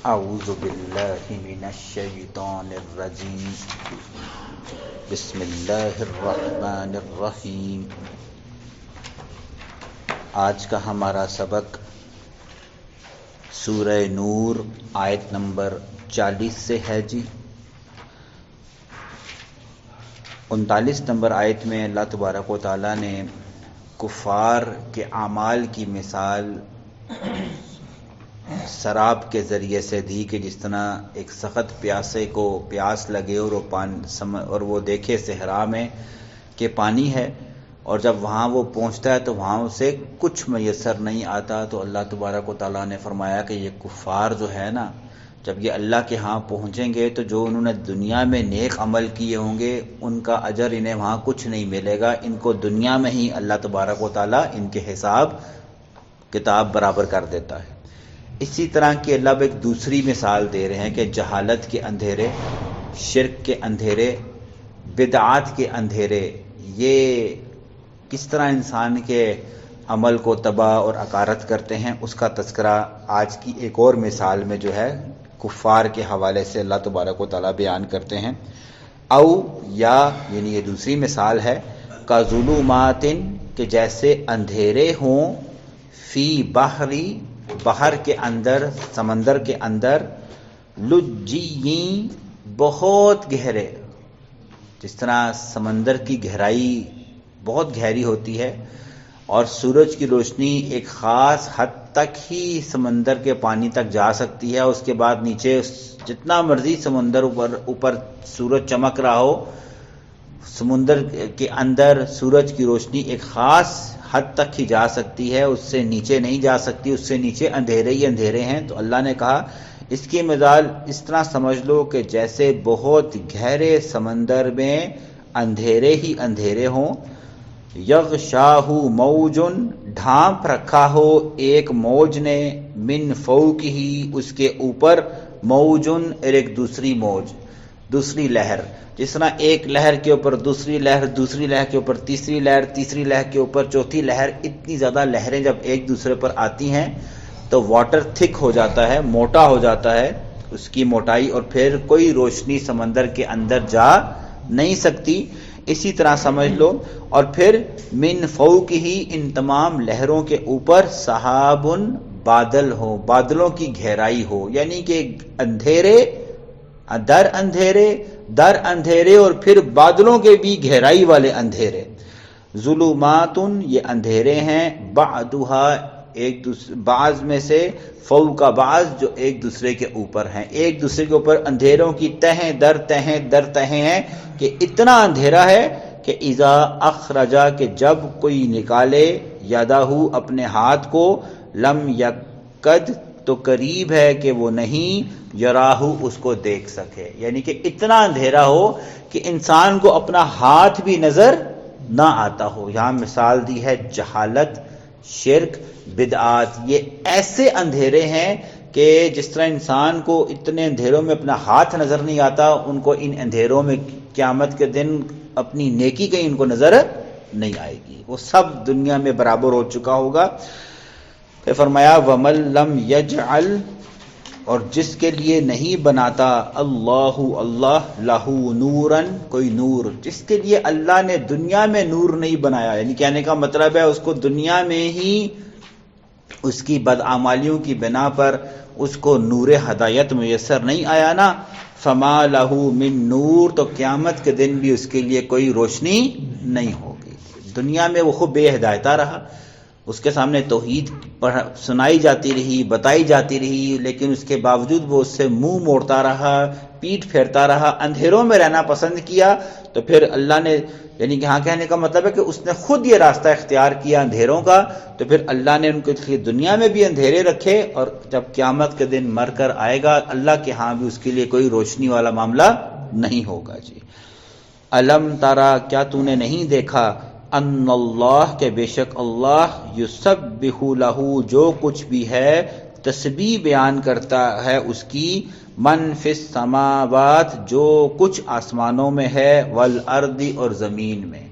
اعوذ باللہ من الشیطان الرجیم بسم اللہ الرحمن الرحیم۔ آج کا ہمارا سبق سورہ نور آیت نمبر 40 سے ہے جی۔ 39 نمبر آیت میں اللہ تبارک و تعالیٰ نے کفار کے اعمال کی مثال سراب کے ذریعے سے دی کہ جس طرح ایک سخت پیاسے کو پیاس لگے اور وہ دیکھے صحرا میں کہ پانی ہے، اور جب وہاں وہ پہنچتا ہے تو وہاں اسے کچھ میسر نہیں آتا، تو اللہ تبارک و تعالیٰ نے فرمایا کہ یہ کفار جو ہے نا، جب یہ اللہ کے ہاں پہنچیں گے تو جو انہوں نے دنیا میں نیک عمل کیے ہوں گے ان کا اجر انہیں وہاں کچھ نہیں ملے گا، ان کو دنیا میں ہی اللہ تبارک و تعالیٰ ان کے حساب کتاب برابر کر دیتا ہے۔ اسی طرح کی اللہ اب ایک دوسری مثال دے رہے ہیں کہ جہالت کے اندھیرے، شرک کے اندھیرے، بدعات کے اندھیرے، یہ کس طرح انسان کے عمل کو تباہ اور اکارت کرتے ہیں، اس کا تذکرہ آج کی ایک اور مثال میں جو ہے کفار کے حوالے سے اللہ تبارک و تعالیٰ بیان کرتے ہیں۔ او یا یعنی یہ دوسری مثال ہے، کا ظلماتن کہ جیسے اندھیرے ہوں، فی بحری بحر کے اندر، سمندر کے اندر، لجین بہت گہرے، جس طرح سمندر کی گہرائی بہت گہری ہوتی ہے اور سورج کی روشنی ایک خاص حد تک ہی سمندر کے پانی تک جا سکتی ہے، اس کے بعد نیچے جتنا مرضی سمندر اوپر سورج چمک رہا ہو، سمندر کے اندر سورج کی روشنی ایک خاص حد تک ہی جا سکتی ہے، اس سے نیچے نہیں جا سکتی، اس سے نیچے اندھیرے ہی اندھیرے ہیں۔ تو اللہ نے کہا اس کی مثال اس طرح سمجھ لو کہ جیسے بہت گہرے سمندر میں اندھیرے ہی اندھیرے ہوں، یغشاہ موجن ڈھانپ رکھا ہو ایک موج نے، من فوقہ اس کے اوپر، موجن ایک دوسری موج، دوسری لہر، جس طرح ایک لہر کے اوپر دوسری لہر، دوسری لہر کے اوپر تیسری لہر، تیسری لہر کے اوپر چوتھی لہر، اتنی زیادہ لہریں جب ایک دوسرے پر آتی ہیں تو واٹر تھک ہو جاتا ہے، موٹا ہو جاتا ہے اس کی موٹائی، اور پھر کوئی روشنی سمندر کے اندر جا نہیں سکتی۔ اسی طرح سمجھ لو، اور پھر من فوق ہی ان تمام لہروں کے اوپر سحابن بادل ہو، بادلوں کی گہرائی ہو، یعنی کہ اندھیرے در اندھیرے اور پھر بادلوں کے بھی گہرائی والے اندھیرے۔ ظلماتن یہ اندھیرے ہیں، بعدھا ایک دوسرے بعض میں سے، فوق بعض جو ایک دوسرے کے اوپر ہیں، ایک دوسرے کے اوپر اندھیروں کی تہیں در تہیں در تہیں ہیں، کہ اتنا اندھیرا ہے کہ اذا اخرجا کہ جب کوئی نکالے، یدہ اپنے ہاتھ کو، لم یکد تو قریب ہے کہ وہ نہیں، یراہو اس کو دیکھ سکے، یعنی کہ اتنا اندھیرا ہو کہ انسان کو اپنا ہاتھ بھی نظر نہ آتا ہو۔ یہاں مثال دی ہے جہالت، شرک، بدعات، یہ ایسے اندھیرے ہیں کہ جس طرح انسان کو اتنے اندھیروں میں اپنا ہاتھ نظر نہیں آتا، ان کو ان اندھیروں میں قیامت کے دن اپنی نیکی کہیں ان کو نظر نہیں آئے گی، وہ سب دنیا میں برابر ہو چکا ہوگا۔ پھر فرمایا وَمَن لَّمْ يَجْعَلْ اور جس کے لیے نہیں بناتا اللہ لہو نوراً کوئی نور، جس کے لیے اللہ نے دنیا میں نور نہیں بنایا، یعنی کہنے کا مطلب ہے اس کو دنیا میں ہی اس کی بدعمالیوں کی بنا پر اس کو نور ہدایت میسر نہیں آیا نا، فما لہو من نور تو قیامت کے دن بھی اس کے لیے کوئی روشنی نہیں ہوگی۔ دنیا میں وہ خوب بے ہدایتہ رہا، اس کے سامنے توحید سنائی جاتی رہی، بتائی جاتی رہی، لیکن اس کے باوجود وہ اس سے منہ موڑتا رہا، پیٹ پھیرتا رہا، اندھیروں میں رہنا پسند کیا، تو پھر اللہ نے، یعنی کہ ہاں کہنے کا مطلب ہے کہ اس نے خود یہ راستہ اختیار کیا اندھیروں کا، تو پھر اللہ نے ان کے لیے دنیا میں بھی اندھیرے رکھے، اور جب قیامت کے دن مر کر آئے گا اللہ کے ہاں بھی اس کے لیے کوئی روشنی والا معاملہ نہیں ہوگا جی۔ الم ترا کیا تو نے نہیں دیکھا، ان اللہ کے بے شک اللہ، یسبح لہ جو کچھ بھی ہے تسبیح بیان کرتا ہے اس کی، من فی السماوات جو کچھ آسمانوں میں ہے، والارض اور زمین میں،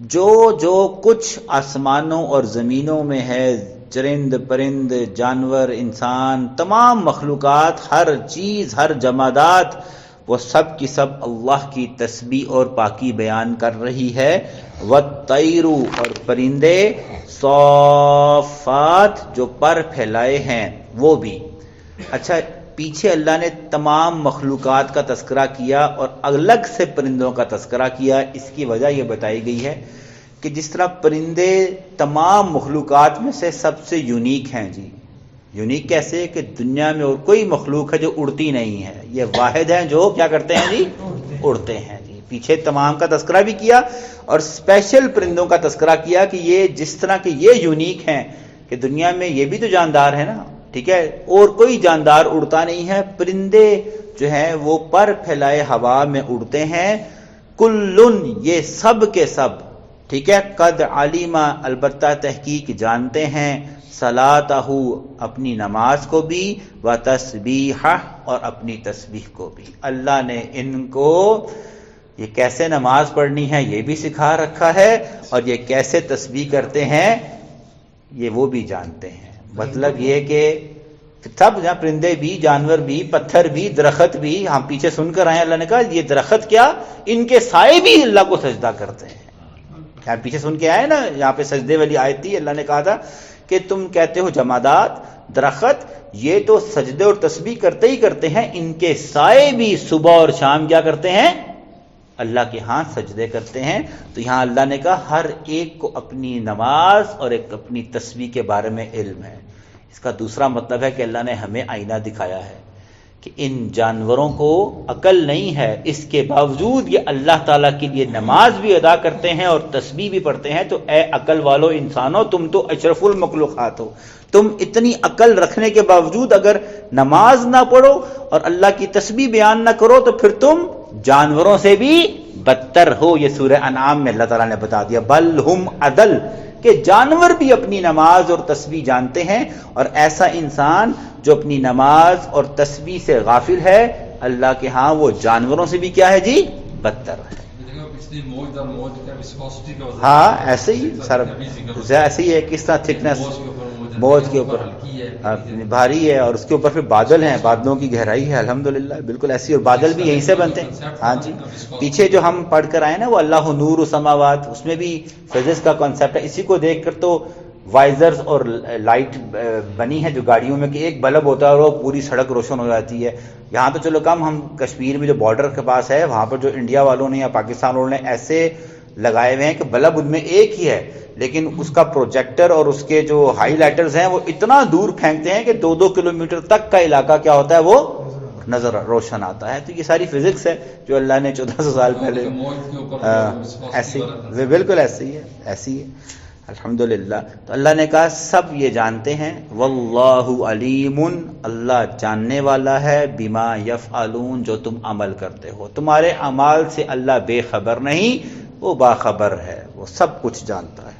جو کچھ آسمانوں اور زمینوں میں ہے چرند پرند جانور انسان تمام مخلوقات ہر چیز ہر جمادات وہ سب کی سب اللہ کی تسبیح اور پاکی بیان کر رہی ہے. والطیر اور پرندے صافات جو پر پھیلائے ہیں وہ بھی. اچھا پیچھے اللہ نے تمام مخلوقات کا تذکرہ کیا اور الگ سے پرندوں کا تذکرہ کیا. اس کی وجہ یہ بتائی گئی ہے کہ جس طرح پرندے تمام مخلوقات میں سے سب سے یونیک ہیں جی. یونیک کیسے کہ دنیا میں اور کوئی مخلوق ہے جو اڑتی نہیں ہے, یہ واحد ہیں جو کیا کرتے ہیں جی, اڑتے ہیں جی. پیچھے تمام کا تذکرہ بھی کیا اور اسپیشل پرندوں کا تذکرہ کیا کہ یہ جس طرح کہ یہ یونیک ہیں کہ دنیا میں یہ بھی تو جاندار ہے نا, ٹھیک ہے, اور کوئی جاندار اڑتا نہیں ہے. پرندے جو ہیں وہ پر پھیلائے ہوا میں اڑتے ہیں. کلن یہ سب کے سب, ٹھیک ہے, قد علیما البتہ تحقیق جانتے ہیں, صلاتہ اپنی نماز کو بھی, و تسبیحہ اور اپنی تسبیح کو بھی. اللہ نے ان کو یہ کیسے نماز پڑھنی ہے یہ بھی سکھا رکھا ہے اور یہ کیسے تسبیح کرتے ہیں یہ وہ بھی جانتے ہیں. مطلب یہ کہ سب جہاں پرندے بھی, جانور بھی, پتھر بھی, درخت بھی, ہم پیچھے سن کر آئے اللہ نے کہا یہ درخت کیا ان کے سائے بھی اللہ کو سجدہ کرتے ہیں. یہاں پیچھے سن کے آئے نا, یہاں پہ سجدے والی آیت تھی, اللہ نے کہا تھا کہ تم کہتے ہو جمادات درخت یہ تو سجدے اور تسبیح کرتے ہی کرتے ہیں, ان کے سائے بھی صبح اور شام کیا کرتے ہیں, اللہ کے ہاں سجدے کرتے ہیں. تو یہاں اللہ نے کہا ہر ایک کو اپنی نماز اور ایک اپنی تسبیح کے بارے میں علم ہے. اس کا دوسرا مطلب ہے کہ اللہ نے ہمیں آئینہ دکھایا ہے کہ ان جانوروں کو عقل نہیں ہے, اس کے باوجود یہ اللہ تعالیٰ کے لیے نماز بھی ادا کرتے ہیں اور تسبیح بھی پڑھتے ہیں. تو اے عقل والو انسانوں, تم تو اشرف المخلوقات ہو, تم اتنی عقل رکھنے کے باوجود اگر نماز نہ پڑھو اور اللہ کی تسبیح بیان نہ کرو تو پھر تم جانوروں سے بھی بدتر ہو. یہ سورہ انعام میں اللہ تعالیٰ نے بتا دیا, بل ہم اضل, کہ جانور بھی اپنی نماز اور تسبیح جانتے ہیں, اور ایسا انسان جو اپنی نماز اور تسبیح سے غافل ہے اللہ کے ہاں وہ جانوروں سے بھی کیا ہے جی, بدتر ہے. ہاں ایسے ہی سر, ایسے ہی ہے کس طرح تھکنس موج کے اوپر بھاری ہے اور اس کے اوپر پھر بادل ہیں, بادلوں کی گہرائی ہے, الحمدللہ بالکل ایسی, اور بادل بھی یہیں سے بنتے ہیں. ہاں جی, پیچھے جو ہم پڑھ کر آئے نا وہ اللہ نور السماوات, اس میں بھی فزکس کا کانسیپٹ ہے. اسی کو دیکھ کر تو وائزرز اور لائٹ بنی ہے جو گاڑیوں میں کہ ایک بلب ہوتا ہے اور وہ پوری سڑک روشن ہو جاتی ہے. یہاں تو چلو کم, ہم کشمیر میں جو بارڈر کے پاس ہے وہاں پر جو انڈیا والوں نے یا پاکستان والوں نے ایسے لگائے ہوئے ہیں کہ بلب ان میں ایک ہی ہے, لیکن اس کا پروجیکٹر اور اس کے جو ہائی لائٹرز ہیں وہ اتنا دور پھینکتے ہیں کہ 2-2 کلومیٹر تک کا علاقہ کیا ہوتا ہے وہ نظر روشن آتا ہے. تو یہ ساری فزکس ہے جو اللہ نے 1400 سال پہلے ایسی, بالکل ایسے ہی ہے, ایسی ہے الحمدللہ. تو اللہ نے کہا سب یہ جانتے ہیں, واللہ علیم, اللہ جاننے والا ہے, بما یفعلون, جو تم عمل کرتے ہو. تمہارے اعمال سے اللہ بے خبر نہیں, وہ باخبر ہے, وہ سب کچھ جانتا ہے.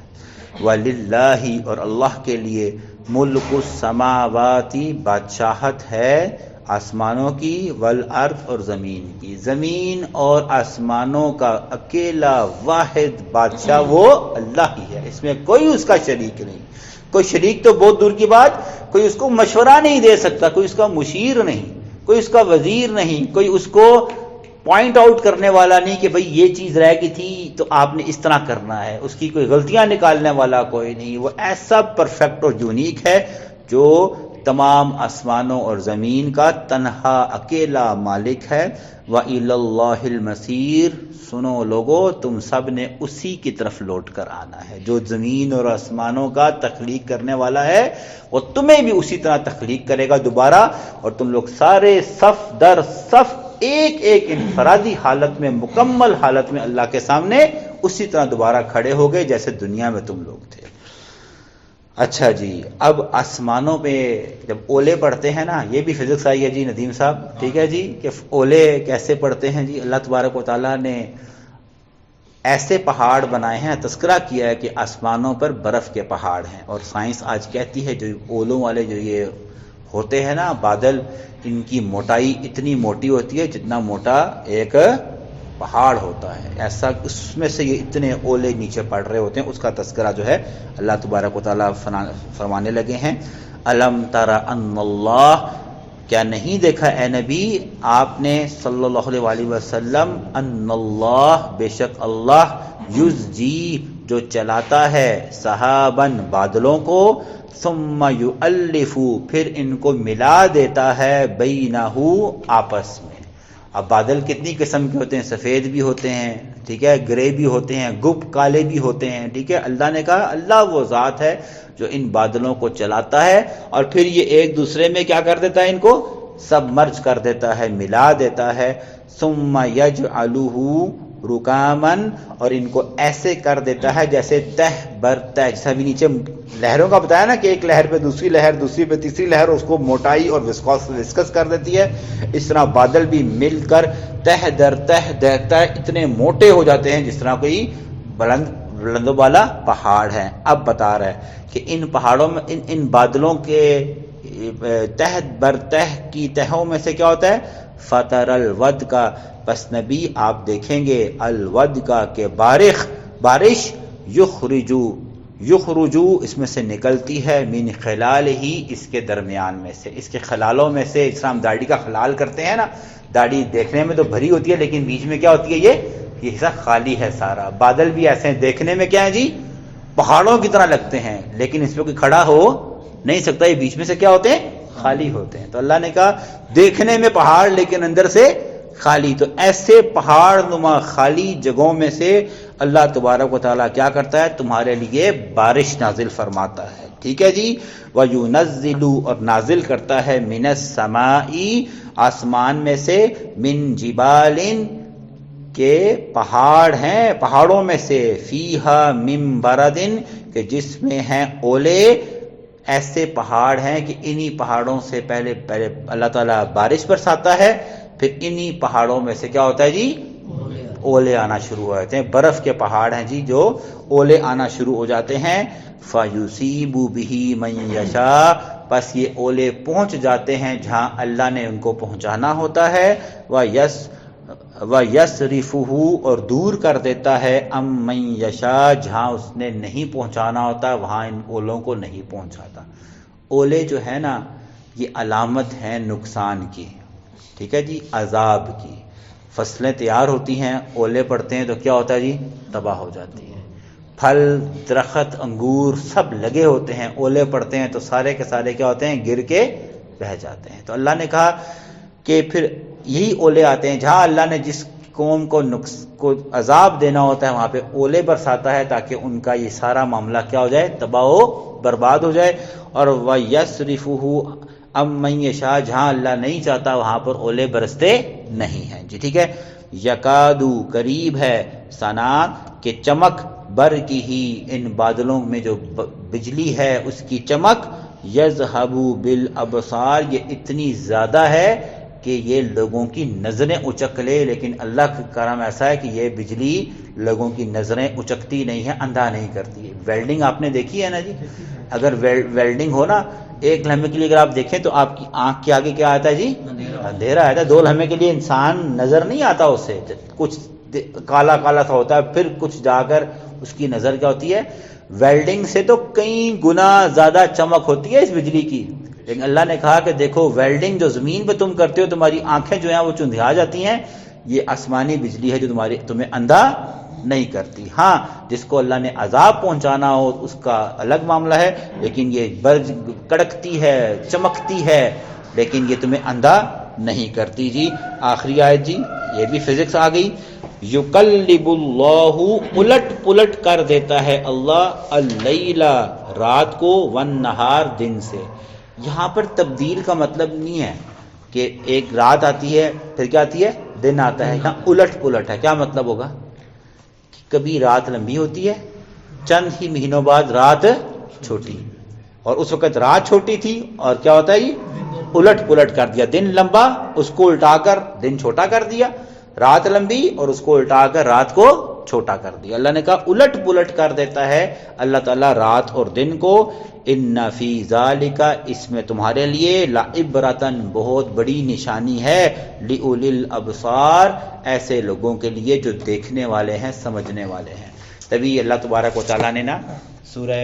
وَلِلَّهِ, اور اللہ کے لیے, ملک السماوات, بادشاہت ہے آسمانوں کی, والارض, اور زمین کی. زمین اور آسمانوں کا اکیلا واحد بادشاہ وہ اللہ ہی ہے, اس میں کوئی اس کا شریک نہیں. کوئی شریک تو بہت دور کی بات, کوئی اس کو مشورہ نہیں دے سکتا, کوئی اس کا مشیر نہیں, کوئی اس کا وزیر نہیں, کوئی اس کو پوائنٹ آؤٹ کرنے والا نہیں کہ بھئی یہ چیز رہ گئی تھی تو آپ نے اس طرح کرنا ہے, اس کی کوئی غلطیاں نکالنے والا کوئی نہیں. وہ ایسا پرفیکٹ اور یونیک ہے جو تمام آسمانوں اور زمین کا تنہا اکیلا مالک ہے. وَإِلَى اللَّهِ الْمَصِيرُ, سنو لوگو تم سب نے اسی کی طرف لوٹ کر آنا ہے. جو زمین اور آسمانوں کا تخلیق کرنے والا ہے وہ تمہیں بھی اسی طرح تخلیق کرے گا دوبارہ, اور تم لوگ سارے صف در صف ایک ایک انفرادی حالت میں, مکمل حالت میں اللہ کے سامنے اسی طرح دوبارہ کھڑے ہو گئے جیسے دنیا میں تم لوگ تھے. اچھا جی, اب آسمانوں پہ جب اولے پڑتے ہیں نا, یہ بھی فزکس آئی ہے جی ندیم صاحب, ٹھیک ہے جی, کہ اولے کیسے پڑتے ہیں جی. اللہ تبارک و تعالیٰ نے ایسے پہاڑ بنائے ہیں, تذکرہ کیا ہے کہ آسمانوں پر برف کے پہاڑ ہیں, اور سائنس آج کہتی ہے جو اولوں والے جو یہ ہوتے ہیں نا بادل, ان کی موٹائی اتنی موٹی ہوتی ہے جتنا موٹا ایک پہاڑ ہوتا ہے ایسا، اس میں سے یہ اتنے اولے نیچے پڑ رہے ہوتے ہیں، اس کا تذکرہ جو ہے اللہ تبارک و تعالیٰ فرمانے لگے ہیں. الم تر ان اللہ، کیا نہیں دیکھا اے نبی آپ نے صلی اللہ علیہ وسلم، ان اللہ، بے شک اللہ، یزجی، جو چلاتا ہے، سحابن، بادلوں کو، ثم یؤلف، پھر ان کو ملا دیتا ہے، بینہ، آپس میں. اب بادل کتنی قسم کے ہوتے ہیں، سفید بھی ہوتے ہیں، ٹھیک ہے، گرے بھی ہوتے ہیں، گپ کالے بھی ہوتے ہیں، ٹھیک ہے. اللہ نے کہا اللہ وہ ذات ہے جو ان بادلوں کو چلاتا ہے اور پھر یہ ایک دوسرے میں کیا کر دیتا ہے، ان کو سب مرج کر دیتا ہے، ملا دیتا ہے. ثم یجعلہ رکامن، اور ان کو ایسے کر دیتا ہے جیسے تہ بر تہ، جیسے ابھی نیچے لہروں کا بتایا نا کہ ایک لہر پہ دوسری لہر، دوسری پہ تیسری لہر، اس کو موٹائی اور وسکس کر دیتی ہے. اس طرح بادل بھی مل کر تہ در تہ اتنے موٹے ہو جاتے ہیں جس طرح کوئی بلند و بالا پہاڑ ہے. اب بتا رہا ہے کہ ان پہاڑوں میں ان بادلوں کے تہ بر تہ کی تہوں میں سے کیا ہوتا ہے، فطر الود کا، پس نبی آپ دیکھیں گے، الود کا کہ بارش، یخرجو اس میں سے نکلتی ہے، من خلال ہی، اس کے درمیان میں سے، اس کے خلالوں میں سے. اس طرح ہم داڑھی کا خلال کرتے ہیں نا، داڑھی دیکھنے میں تو بھری ہوتی ہے لیکن بیچ میں کیا ہوتی ہے، یہ حصہ خالی ہے سارا. بادل بھی ایسے ہیں، دیکھنے میں کیا ہے جی، پہاڑوں کی طرح لگتے ہیں لیکن اس پہ کوئی کھڑا ہو نہیں سکتا، یہ بیچ میں سے کیا ہوتے ہیں، خالی ہوتے ہیں. تو اللہ نے کہا دیکھنے میں پہاڑ لیکن اندر سے خالی. تو ایسے پہاڑ نما خالی جگہوں میں سے اللہ تبارک و تعالیٰ کیا کرتا ہے، تمہارے لیے بارش نازل فرماتا ہے. ٹھیک ہے جی. وَيُنَزِّلُ، اور نازل کرتا ہے، مِنَ السَّمَاءِ، آسمان میں سے، مِن جِبَالٍ، کہ پہاڑ ہیں، پہاڑوں میں سے، فِيهَا مِن بَرَدٍ، کہ جس میں ہیں اولے. ایسے پہاڑ ہیں کہ انہی پہاڑوں سے پہلے اللہ تعالیٰ بارش برساتا ہے، پھر انہی پہاڑوں میں سے کیا ہوتا ہے جی، اولے آنا شروع ہو جاتے ہیں. برف کے پہاڑ ہیں جی جو اولے آنا شروع ہو جاتے ہیں. فَيُصِيبُ بِهِ مَن يَشَاءُ، پس یہ اولے پہنچ جاتے ہیں جہاں اللہ نے ان کو پہنچانا ہوتا ہے. وَيَصْرِفُهُ، اور دور کر دیتا ہے، عَن مَن يَشَاءُ، جہاں اس نے نہیں پہنچانا ہوتا وہاں ان اولوں کو نہیں پہنچاتا. اولے جو ہے نا یہ علامت ہے نقصان کی، ٹھیک ہے جی، عذاب کی. فصلیں تیار ہوتی ہیں، اولے پڑتے ہیں تو کیا ہوتا ہے جی، تباہ ہو جاتی ہیں. پھل، درخت، انگور سب لگے ہوتے ہیں، اولے پڑتے ہیں تو سارے کے سارے کیا ہوتے ہیں، گر کے بہہ جاتے ہیں. تو اللہ نے کہا کہ پھر یہی اولے آتے ہیں جہاں اللہ نے جس قوم کو عذاب دینا ہوتا ہے وہاں پہ اولے برساتا ہے تاکہ ان کا یہ سارا معاملہ کیا ہو جائے، تباہ و برباد ہو جائے. اور وَيَصْرِفُهُ عَن مَن يَشَاءُ، جہاں اللہ نہیں چاہتا وہاں پر اولے برستے نہیں ہیں جی. ٹھیک ہے. یکادو، قریب ہے، سنا، کہ چمک، برقی ہی، ان بادلوں میں جو بجلی ہے اس کی چمک، یذہب بالابصار، یہ اتنی زیادہ ہے کہ یہ لوگوں کی نظریں اچک لے. لیکن اللہ کا کرم ایسا ہے کہ یہ بجلی لوگوں کی نظریں اچکتی نہیں ہے، اندھا نہیں کرتی. ویلڈنگ آپ نے دیکھی ہے نا جی، اگر ویلڈنگ ہو نا، ایک لمحے کے لیے اگر آپ دیکھیں تو آپ کی آنکھ کے آگے کیا آتا ہے جی، اندھیرا آتا ہے. 2 لمحے کے لیے انسان نظر نہیں آتا اسے، کچھ کالا کالا سا ہوتا ہے، پھر کچھ جا کر اس کی نظر کیا ہوتی ہے. ویلڈنگ سے تو کئی گنا زیادہ چمک ہوتی ہے اس بجلی کی. لیکن اللہ نے کہا کہ دیکھو ویلڈنگ جو زمین پہ تم کرتے ہو، تمہاری آنکھیں جو ہیں وہ چندھیا جاتی ہیں، یہ آسمانی بجلی ہے جو تمہیں اندھا نہیں کرتی. ہاں جس کو اللہ نے عذاب پہنچانا ہو اس کا الگ معاملہ ہے، لیکن یہ برج کڑکتی ہے، چمکتی ہے، لیکن یہ تمہیں اندھا نہیں کرتی جی. آخری آیت جی، یہ بھی فزکس آ گئی. یقلب اللہ، الٹ پلٹ کر دیتا ہے اللہ، اللیل، رات کو، والنہار، دن سے. یہاں پر تبدیل کا مطلب نہیں ہے کہ ایک رات آتی ہے پھر کیا آتی ہے، دن آتا ہے. یہاں الٹ پلٹ ہے. کیا مطلب ہوگا، کبھی رات لمبی ہوتی ہے، چند ہی مہینوں بعد رات چھوٹی، اور اس وقت رات چھوٹی تھی اور کیا ہوتا ہے جی، الٹ پلٹ کر دیا. دن لمبا، اس کو الٹا کر دن چھوٹا کر دیا. رات لمبی اور اس کو الٹا کر رات کو چھوٹا کر دیا. اللہ نے کہا الٹ پلٹ کر دیتا ہے اللہ تعالیٰ رات اور دن کو. ان فی ذالک اس میں تمہارے لیے لعبرۃ بہت بڑی نشانی ہے لأولی الابصار ایسے لوگوں کے لیے جو دیکھنے والے ہیں سمجھنے والے ہیں. تبھی اللہ تبارک و تعالیٰ نے نا سورہ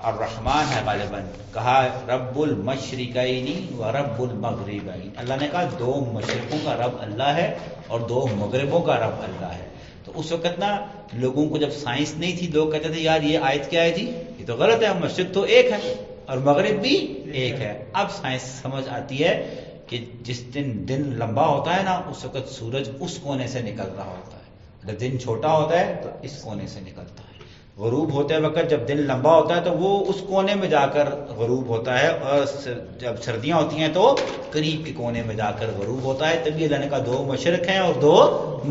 الرحمن ہے غالباً کہا رب المشرقین و رب المغربین. اللہ نے کہا دو مشرقوں کا رب اللہ ہے اور دو مغربوں کا رب اللہ ہے. تو اس وقت نا لوگوں کو جب سائنس نہیں تھی لوگ کہتے تھے یار یہ آیت کیا ہے جی یہ تو غلط ہے, مشرق تو ایک ہے اور مغرب بھی ایک ہے. اب سائنس سمجھ آتی ہے کہ جس دن لمبا ہوتا ہے نا اس وقت سورج اس کونے سے نکل رہا ہوتا ہے, جب دن چھوٹا ہوتا ہے تو اس کونے سے نکلتا ہے. غروب ہوتے وقت جب دن لمبا ہوتا ہے تو وہ اس کونے میں جا کر غروب ہوتا ہے, اور جب سردیاں ہوتی ہیں تو قریب کے کونے میں جا کر غروب ہوتا ہے. تبھی اللہ نے کہا دو مشرق ہیں اور دو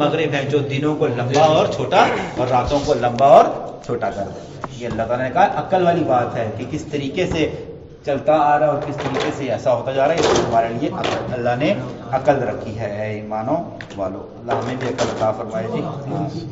مغرب ہیں جو دنوں کو لمبا اور چھوٹا اور راتوں کو لمبا اور چھوٹا کر دیں. یہ اللہ تعالیٰ نے کہا عقل والی بات ہے کہ کس طریقے سے چلتا آ رہا ہے اور کس طریقے سے ایسا ہوتا جا رہا ہے. اس ہمارے لیے اللہ نے عقل رکھی ہے. اے ایمانوں والو اللہ ہمیں بھی عقل عطا فرمائے جی.